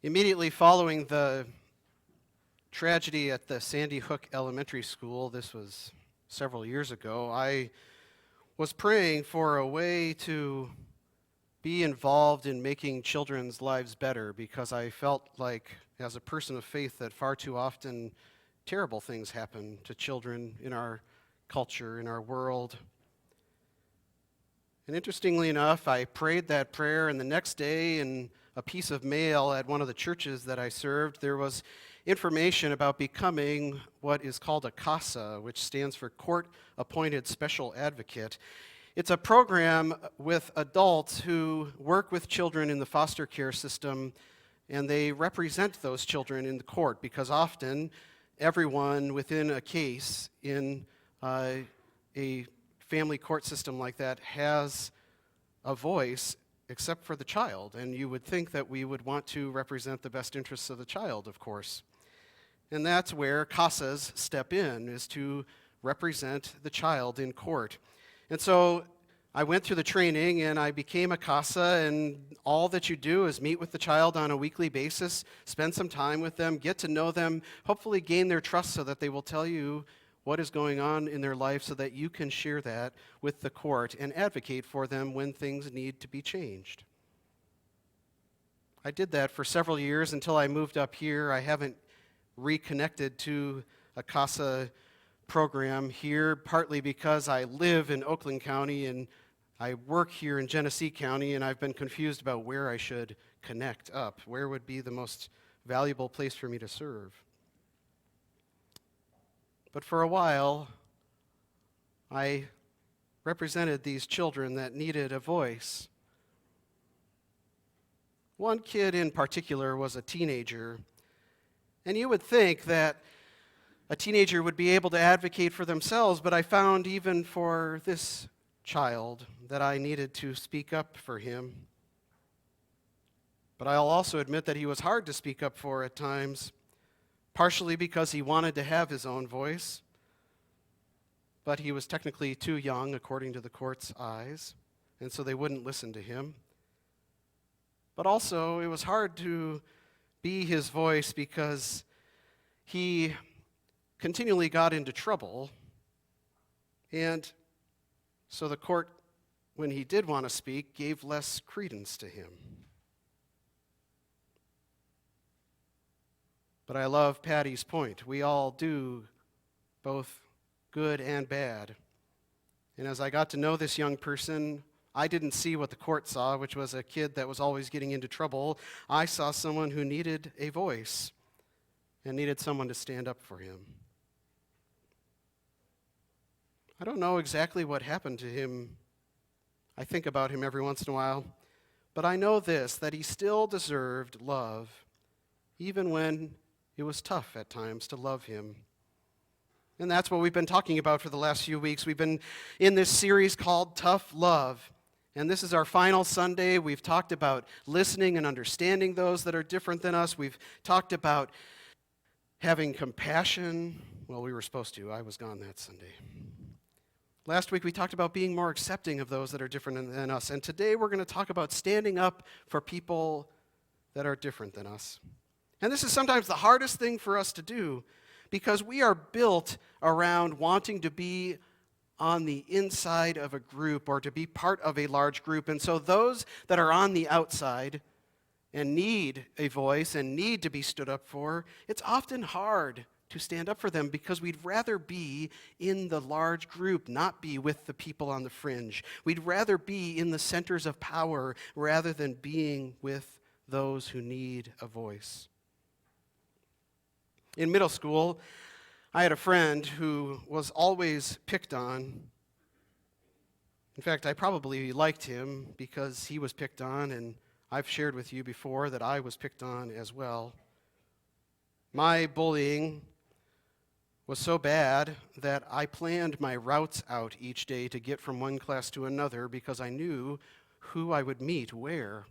Immediately following the tragedy at the Sandy Hook Elementary School, this was several years ago, I was praying for a way to be involved in making children's lives better because I felt like, as a person of faith, that far too often terrible things happen to children in our culture, in our world. And interestingly enough, I prayed that prayer, and the next day in a piece of mail at one of the churches that I served, there was information about becoming what is called a CASA, which stands for Court Appointed Special Advocate. It's a program with adults who work with children in the foster care system, and they represent those children in the court because often everyone within a case in a family court system like that has a voice except for the child, and you would think that we would want to represent the best interests of the child, of course. And that's where CASAs step in, is to represent the child in court. And so I went through the training and I became a CASA, and all that you do is meet with the child on a weekly basis, spend some time with them, get to know them, hopefully gain their trust so that they will tell you what is going on in their life so that you can share that with the court and advocate for them when things need to be changed. I did that for several years until I moved up here. I haven't reconnected to a CASA program here, partly because I live in Oakland County and I work here in Genesee County, and I've been confused about where I should connect up. Where would be the most valuable place for me to serve? But for a while, I represented these children that needed a voice. One kid in particular was a teenager, and you would think that a teenager would be able to advocate for themselves, but I found even for this child that I needed to speak up for him. But I'll also admit that he was hard to speak up for at times, partially because he wanted to have his own voice, but he was technically too young according to the court's eyes, and so they wouldn't listen to him. But also, it was hard to be his voice because he continually got into trouble, and so the court, when he did want to speak, gave less credence to him. But I love Patty's point. We all do both good and bad. And as I got to know this young person, I didn't see what the court saw, which was a kid that was always getting into trouble. I saw someone who needed a voice and needed someone to stand up for him. I don't know exactly what happened to him. I think about him every once in a while. But I know this, that he still deserved love, even when it was tough at times to love him. And that's what we've been talking about for the last few weeks. We've been in this series called Tough Love. And this is our final Sunday. We've talked about listening and understanding those that are different than us. We've talked about having compassion. Well, we were supposed to. I was gone that Sunday. Last week we talked about being more accepting of those that are different than us. And today we're going to talk about standing up for people that are different than us. And this is sometimes the hardest thing for us to do because we are built around wanting to be on the inside of a group or to be part of a large group. And so those that are on the outside and need a voice and need to be stood up for, it's often hard to stand up for them because we'd rather be in the large group, not be with the people on the fringe. We'd rather be in the centers of power rather than being with those who need a voice. In middle school, I had a friend who was always picked on. In fact, I probably liked him because he was picked on, and I've shared with you before that I was picked on as well. My bullying was so bad that I planned my routes out each day to get from one class to another because I knew who I would meet where,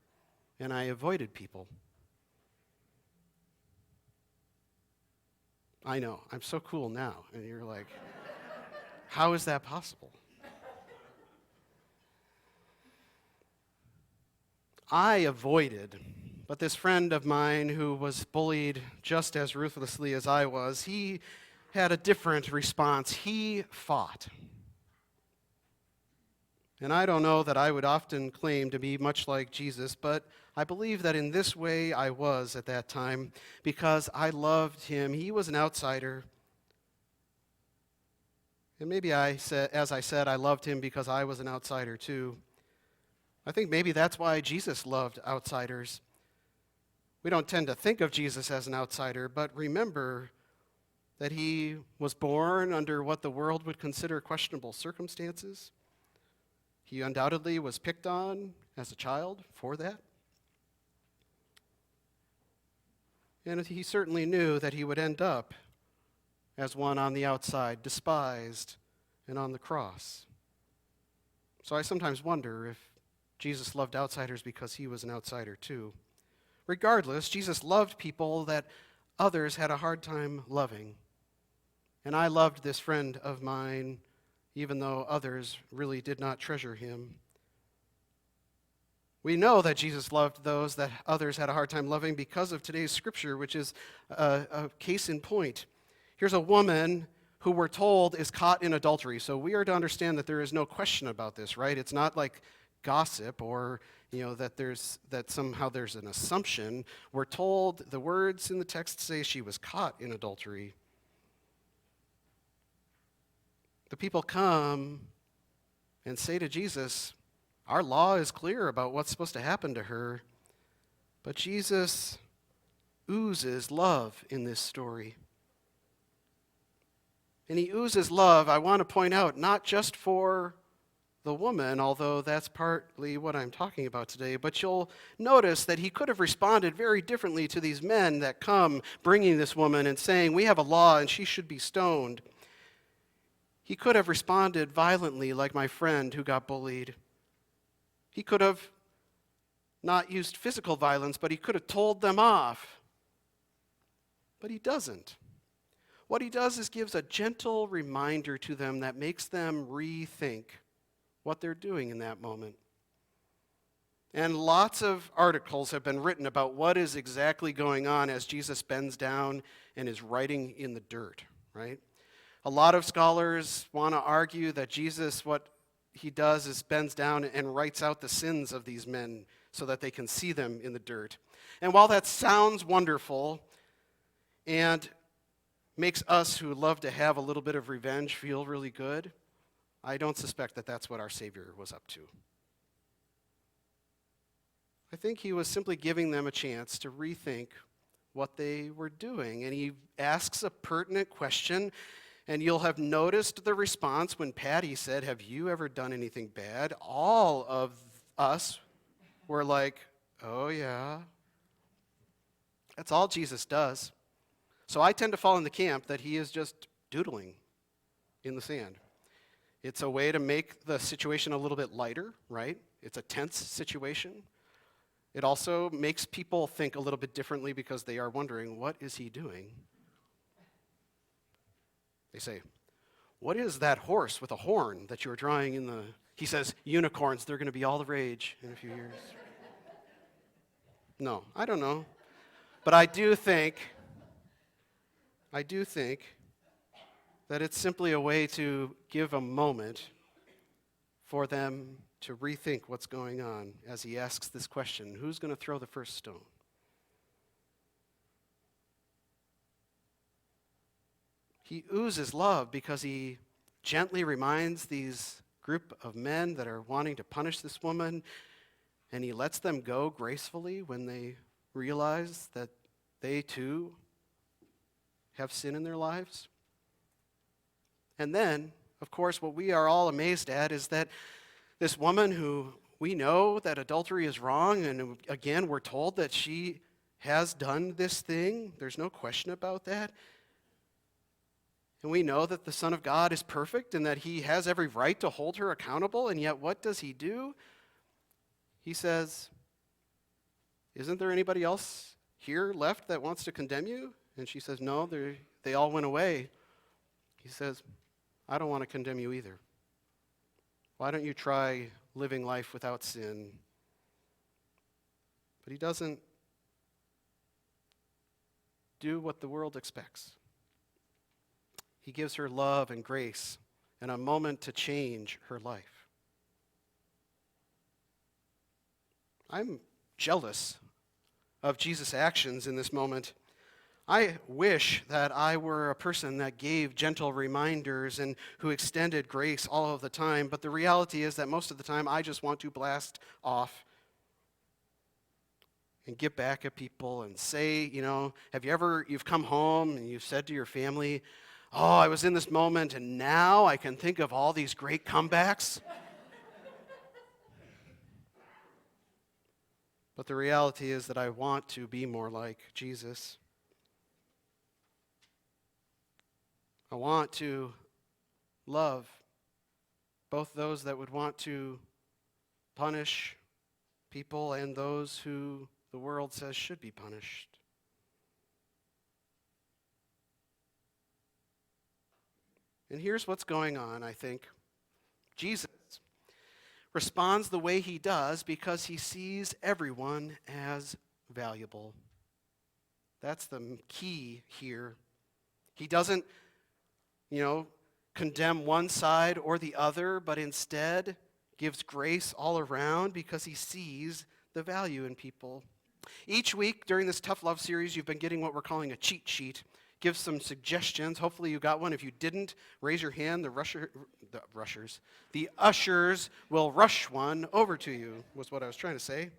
and I avoided people. I know, I'm so cool now, and you're like, how is that possible? I avoided But this friend of mine who was bullied just as ruthlessly as I was, he had a different response. He fought. And I don't know that I would often claim to be much like Jesus, but I believe that in this way I was at that time because I loved him. He was an outsider. And maybe as I said, I loved him because I was an outsider too. I think maybe that's why Jesus loved outsiders. We don't tend to think of Jesus as an outsider, but remember that he was born under what the world would consider questionable circumstances. He undoubtedly was picked on as a child for that. And he certainly knew that he would end up as one on the outside, despised and on the cross. So I sometimes wonder if Jesus loved outsiders because he was an outsider too. Regardless, Jesus loved people that others had a hard time loving. And I loved this friend of mine, even though others really did not treasure him. We know that Jesus loved those that others had a hard time loving because of today's scripture, which is a case in point. Here's a woman who we're told is caught in adultery. So we are to understand that there is no question about this, right? It's not like gossip or that somehow there's an assumption. We're told the words in the text say she was caught in adultery. The people come and say to Jesus, our law is clear about what's supposed to happen to her. But Jesus oozes love in this story. And he oozes love, I want to point out, not just for the woman, although that's partly what I'm talking about today, but you'll notice that he could have responded very differently to these men that come bringing this woman and saying, we have a law and she should be stoned. He could have responded violently like my friend who got bullied. He could have not used physical violence, but he could have told them off. But he doesn't. What he does is gives a gentle reminder to them that makes them rethink what they're doing in that moment. And lots of articles have been written about what is exactly going on as Jesus bends down and is writing in the dirt, right? A lot of scholars want to argue that Jesus, what he does is bends down and writes out the sins of these men so that they can see them in the dirt. And while that sounds wonderful and makes us who love to have a little bit of revenge feel really good, I don't suspect that that's what our Savior was up to. I think he was simply giving them a chance to rethink what they were doing. And he asks a pertinent question, and you'll have noticed the response when Patty said, have you ever done anything bad? All of us were like, oh yeah. That's all Jesus does. So I tend to fall in the camp that he is just doodling in the sand. It's a way to make the situation a little bit lighter, right? It's a tense situation. It also makes people think a little bit differently because they are wondering, what is he doing? They say, what is that horse with a horn that you're drawing in the... He says, unicorns, they're going to be all the rage in a few years. No, I don't know. But I do think that it's simply a way to give a moment for them to rethink what's going on as he asks this question, who's going to throw the first stone? He oozes love because he gently reminds these group of men that are wanting to punish this woman, and he lets them go gracefully when they realize that they too have sin in their lives. And then, of course, what we are all amazed at is that this woman who we know that adultery is wrong, and again, we're told that she has done this thing. There's no question about that. And we know that the Son of God is perfect and that he has every right to hold her accountable, and yet what does he do? He says, isn't there anybody else here left that wants to condemn you? And she says, no, they all went away. He says, I don't want to condemn you either. Why don't you try living life without sin? But he doesn't do what the world expects. He gives her love and grace and a moment to change her life. I'm jealous of Jesus' actions in this moment. I wish that I were a person that gave gentle reminders and who extended grace all of the time, but the reality is that most of the time I just want to blast off and get back at people and say, you've come home and you've said to your family, oh, I was in this moment and now I can think of all these great comebacks. But the reality is that I want to be more like Jesus. I want to love both those that would want to punish people and those who the world says should be punished. And here's what's going on, I think. Jesus responds the way he does because he sees everyone as valuable. That's the key here. He doesn't, condemn one side or the other, but instead gives grace all around because he sees the value in people. Each week during this Tough Love series, you've been getting what we're calling a cheat sheet. Give some suggestions. Hopefully you got one. If you didn't, raise your hand. The ushers will rush one over to you, was what I was trying to say.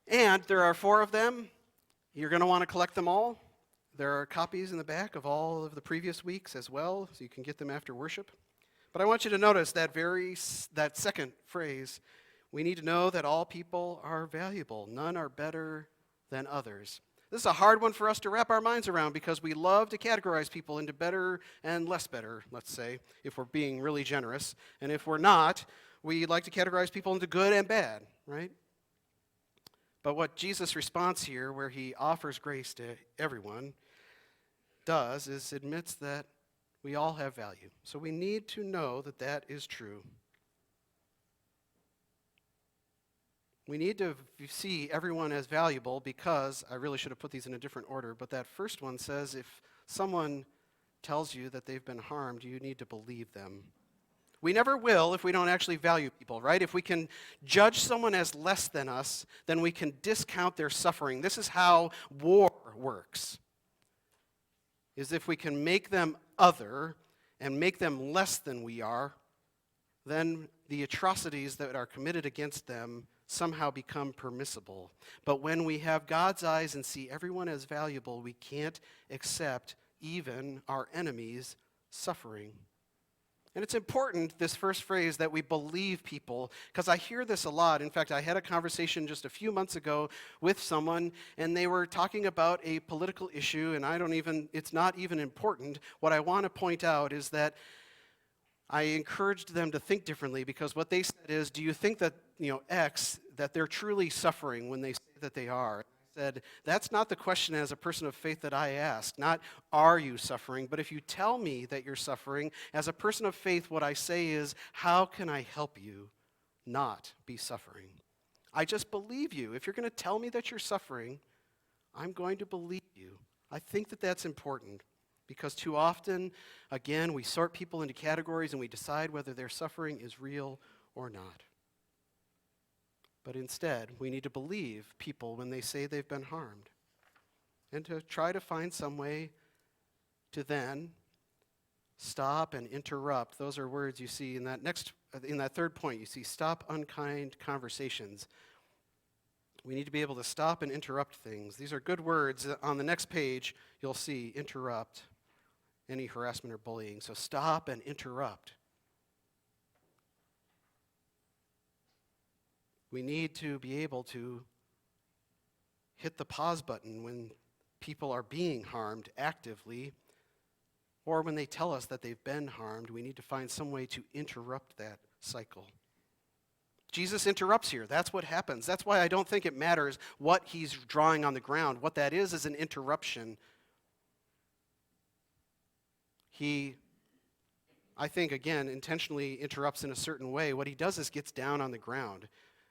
And there are 4 of them. You're going to want to collect them all. There are copies in the back of all of the previous weeks as well, so you can get them after worship. But I want you to notice that second phrase, we need to know that all people are valuable. None are better than others. This is a hard one for us to wrap our minds around because we love to categorize people into better and less better, let's say, if we're being really generous. And if we're not, we like to categorize people into good and bad, right? But what Jesus' response here, where he offers grace to everyone, does is admits that we all have value. So we need to know that that is true. We need to see everyone as valuable because, I really should have put these in a different order, but that first one says if someone tells you that they've been harmed, you need to believe them. We never will if we don't actually value people, right? If we can judge someone as less than us, then we can discount their suffering. This is how war works, is if we can make them other and make them less than we are, then the atrocities that are committed against them somehow become permissible. But when we have God's eyes and see everyone as valuable, we can't accept even our enemies' suffering. And it's important, this first phrase, that we believe people, because I hear this a lot. In fact, I had a conversation just a few months ago with someone, and they were talking about a political issue, and it's not even important. What I want to point out is that I encouraged them to think differently, because what they said is, do you think that, X, that they're truly suffering when they say that they are? I said, that's not the question as a person of faith that I ask, not are you suffering, but if you tell me that you're suffering, as a person of faith, what I say is, how can I help you not be suffering? I just believe you. If you're going to tell me that you're suffering, I'm going to believe you. I think that that's important. Because too often, again, we sort people into categories and we decide whether their suffering is real or not. But instead, we need to believe people when they say they've been harmed. And to try to find some way to then stop and interrupt. Those are words you see in that third point. You see stop unkind conversations. We need to be able to stop and interrupt things. These are good words. On the next page, you'll see interrupt any harassment or bullying. So stop and interrupt. We need to be able to hit the pause button when people are being harmed actively, or when they tell us that they've been harmed. We need to find some way to interrupt that cycle. Jesus interrupts here. That's what happens. That's why I don't think it matters what he's drawing on the ground. What that is an interruption. He, I think, again, intentionally interrupts in a certain way. What he does is gets down on the ground.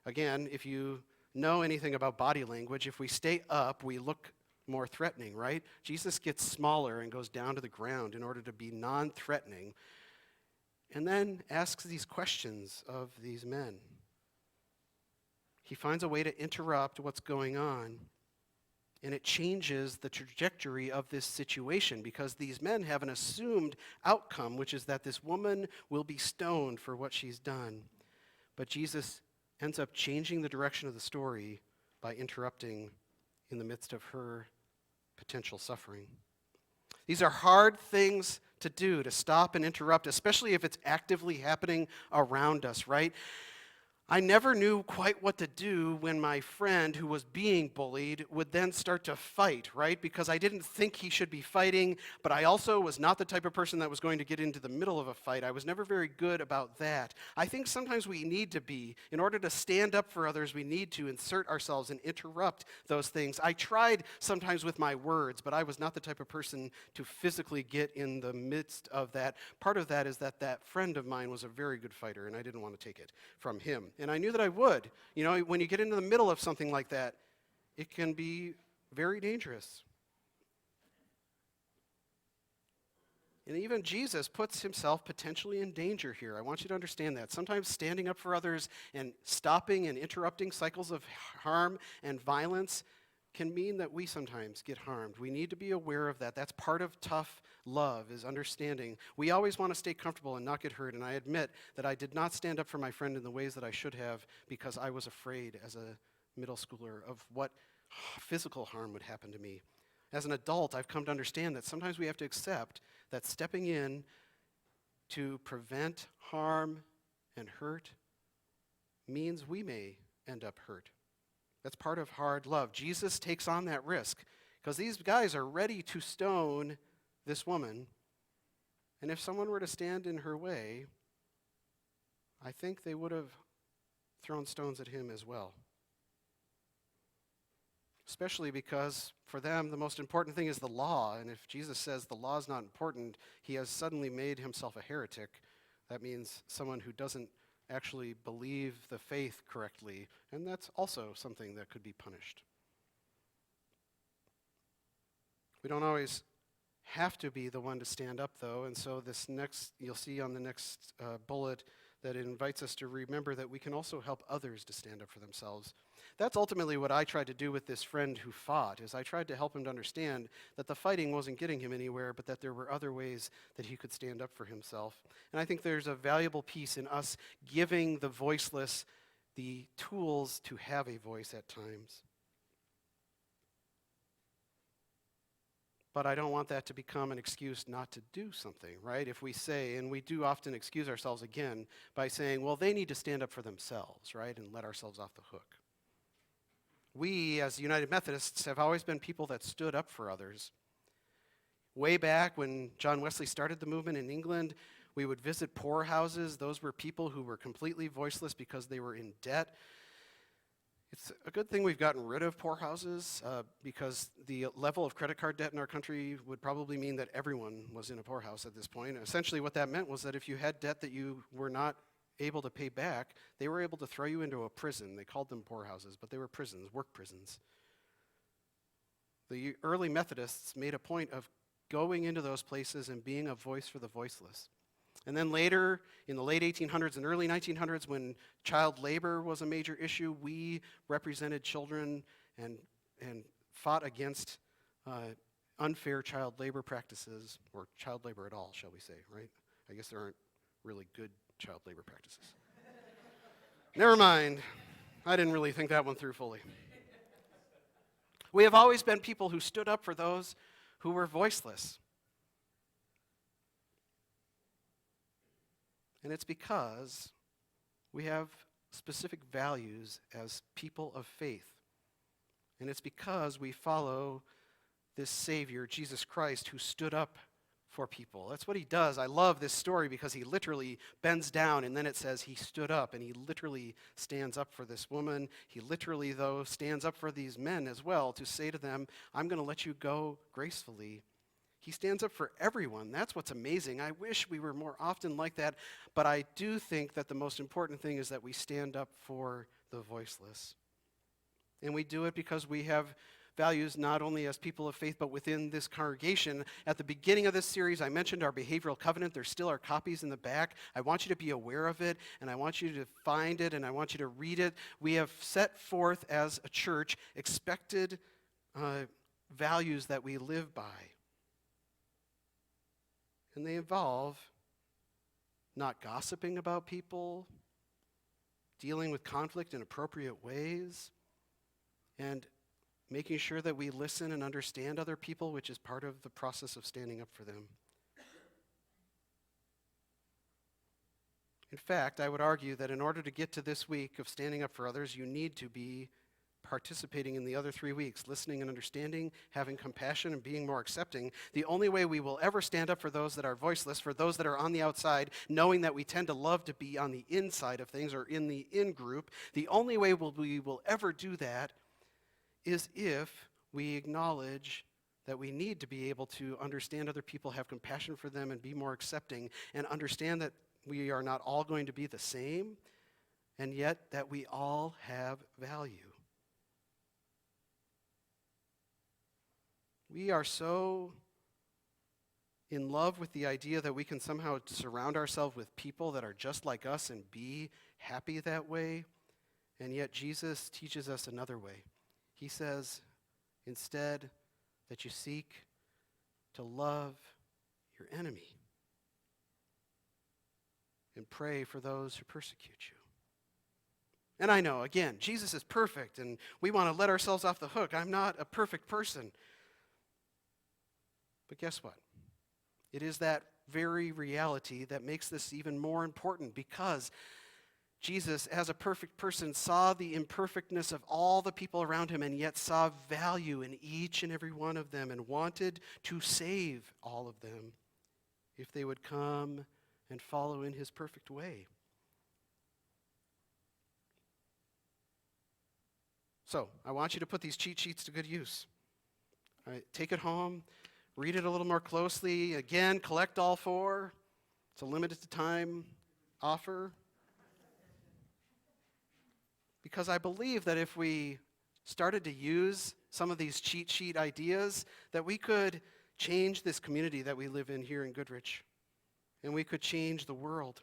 Again, if you know anything about body language, if we stay up, we look more threatening, right? Jesus gets smaller and goes down to the ground in order to be non-threatening, and then asks these questions of these men. He finds a way to interrupt what's going on, and it changes the trajectory of this situation because these men have an assumed outcome, which is that this woman will be stoned for what she's done. But Jesus ends up changing the direction of the story by interrupting in the midst of her potential suffering. These are hard things to do, to stop and interrupt, especially if it's actively happening around us, right? I never knew quite what to do when my friend who was being bullied would then start to fight, right? Because I didn't think he should be fighting, but I also was not the type of person that was going to get into the middle of a fight. I was never very good about that. I think sometimes we need to be. In order to stand up for others, we need to insert ourselves and interrupt those things. I tried sometimes with my words, but I was not the type of person to physically get in the midst of that. Part of that is that that friend of mine was a very good fighter, and I didn't want to take it from him. And I knew that I would. You know, when you get into the middle of something like that, it can be very dangerous. And even Jesus puts himself potentially in danger here. I want you to understand that. Sometimes standing up for others and stopping and interrupting cycles of harm and violence can mean that we sometimes get harmed. We need to be aware of that. That's part of tough love, is understanding. We always want to stay comfortable and not get hurt, and I admit that I did not stand up for my friend in the ways that I should have because I was afraid as a middle schooler of what physical harm would happen to me. As an adult, I've come to understand that sometimes we have to accept that stepping in to prevent harm and hurt means we may end up hurt. That's part of hard love. Jesus takes on that risk because these guys are ready to stone this woman. And if someone were to stand in her way, I think they would have thrown stones at him as well. Especially because for them, the most important thing is the law. And if Jesus says the law is not important, he has suddenly made himself a heretic. That means someone who doesn't actually believe the faith correctly, and that's also something that could be punished. We don't always have to be the one to stand up, though, and so this next, you'll see on the next bullet that it invites us to remember that we can also help others to stand up for themselves. That's ultimately what I tried to do with this friend who fought, is I tried to help him to understand that the fighting wasn't getting him anywhere, but that there were other ways that he could stand up for himself. And I think there's a valuable piece in us giving the voiceless the tools to have a voice at times. But I don't want that to become an excuse not to do something, right? If we say, and we do often excuse ourselves again by saying, well, they need to stand up for themselves, right, and let ourselves off the hook. We, as United Methodists, have always been people that stood up for others. Way back when John Wesley started the movement in England, we would visit poorhouses. Those were people who were completely voiceless because they were in debt. It's a good thing we've gotten rid of poorhouses because the level of credit card debt in our country would probably mean that everyone was in a poorhouse at this point. Essentially what that meant was that if you had debt that you were not able to pay back, they were able to throw you into a prison. They called them poorhouses, but they were prisons, work prisons. The early Methodists made a point of going into those places and being a voice for the voiceless. And then later, in the late 1800s and early 1900s, when child labor was a major issue, we represented children and fought against unfair child labor practices, or child labor at all, shall we say, right? I guess there aren't really good child labor practices. Never mind. I didn't really think that one through fully. We have always been people who stood up for those who were voiceless. And it's because we have specific values as people of faith. And it's because we follow this Savior, Jesus Christ, who stood up for people. That's what he does. I love this story because he literally bends down, and then it says he stood up, and he literally stands up for this woman. He literally, though, stands up for these men as well to say to them, I'm going to let you go gracefully. He stands up for everyone. That's what's amazing. I wish we were more often like that, but I do think that the most important thing is that we stand up for the voiceless. And we do it because we have values not only as people of faith, but within this congregation. At the beginning of this series, I mentioned our behavioral covenant. There still are copies in the back. I want you to be aware of it, and I want you to find it, and I want you to read it. We have set forth as a church expected values that we live by. And they involve not gossiping about people, dealing with conflict in appropriate ways, and making sure that we listen and understand other people, which is part of the process of standing up for them. In fact, I would argue that in order to get to this week of standing up for others, you need to be participating in the other 3 weeks, listening and understanding, having compassion, and being more accepting. The only way we will ever stand up for those that are voiceless, for those that are on the outside, knowing that we tend to love to be on the inside of things or in the in-group, the only way we will ever do that is if we acknowledge that we need to be able to understand other people, have compassion for them, and be more accepting, and understand that we are not all going to be the same, and yet that we all have value. We are so in love with the idea that we can somehow surround ourselves with people that are just like us and be happy that way, and yet Jesus teaches us another way. He says, instead, that you seek to love your enemy and pray for those who persecute you. And I know, again, Jesus is perfect, and we want to let ourselves off the hook. I'm not a perfect person. But guess what? It is that very reality that makes this even more important, because Jesus, as a perfect person, saw the imperfectness of all the people around him and yet saw value in each and every one of them and wanted to save all of them if they would come and follow in his perfect way. So, I want you to put these cheat sheets to good use. All right, take it home, read it a little more closely. Again, collect all 4. It's a limited time offer. Because I believe that if we started to use some of these cheat sheet ideas, that we could change this community that we live in here in Goodrich, and we could change the world.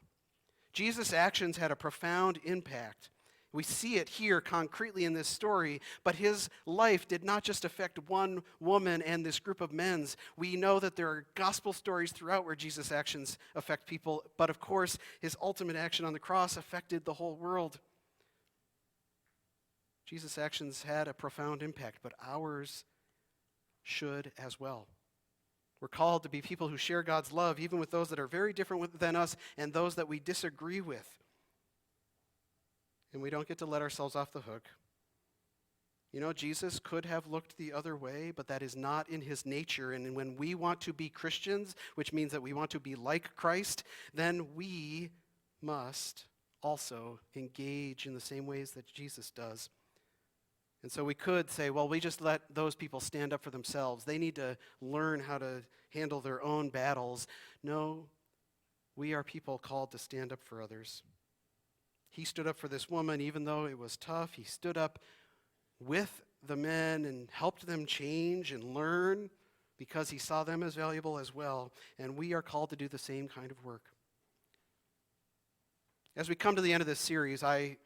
Jesus' actions had a profound impact. We see it here concretely in this story, but his life did not just affect one woman and this group of men. We know that there are gospel stories throughout where Jesus' actions affect people, but of course, his ultimate action on the cross affected the whole world. Jesus' actions had a profound impact, but ours should as well. We're called to be people who share God's love, even with those that are very different than us and those that we disagree with. And we don't get to let ourselves off the hook. You know, Jesus could have looked the other way, but that is not in his nature. And when we want to be Christians, which means that we want to be like Christ, then we must also engage in the same ways that Jesus does. And so we could say, well, we just let those people stand up for themselves. They need to learn how to handle their own battles. No, we are people called to stand up for others. He stood up for this woman, even though it was tough. He stood up with the men and helped them change and learn because he saw them as valuable as well. And we are called to do the same kind of work. As we come to the end of this series, I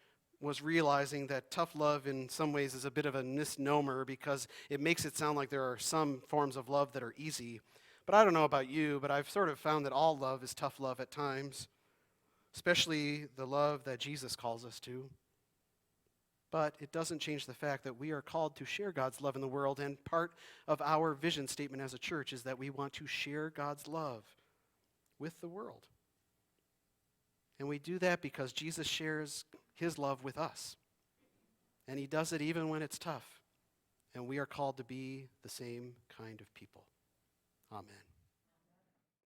was realizing that tough love in some ways is a bit of a misnomer because it makes it sound like there are some forms of love that are easy. But I don't know about you, but I've sort of found that all love is tough love at times, especially the love that Jesus calls us to. But it doesn't change the fact that we are called to share God's love in the world, and part of our vision statement as a church is that we want to share God's love with the world. And we do that because Jesus shares his love with us. And he does it even when it's tough. And we are called to be the same kind of people. Amen.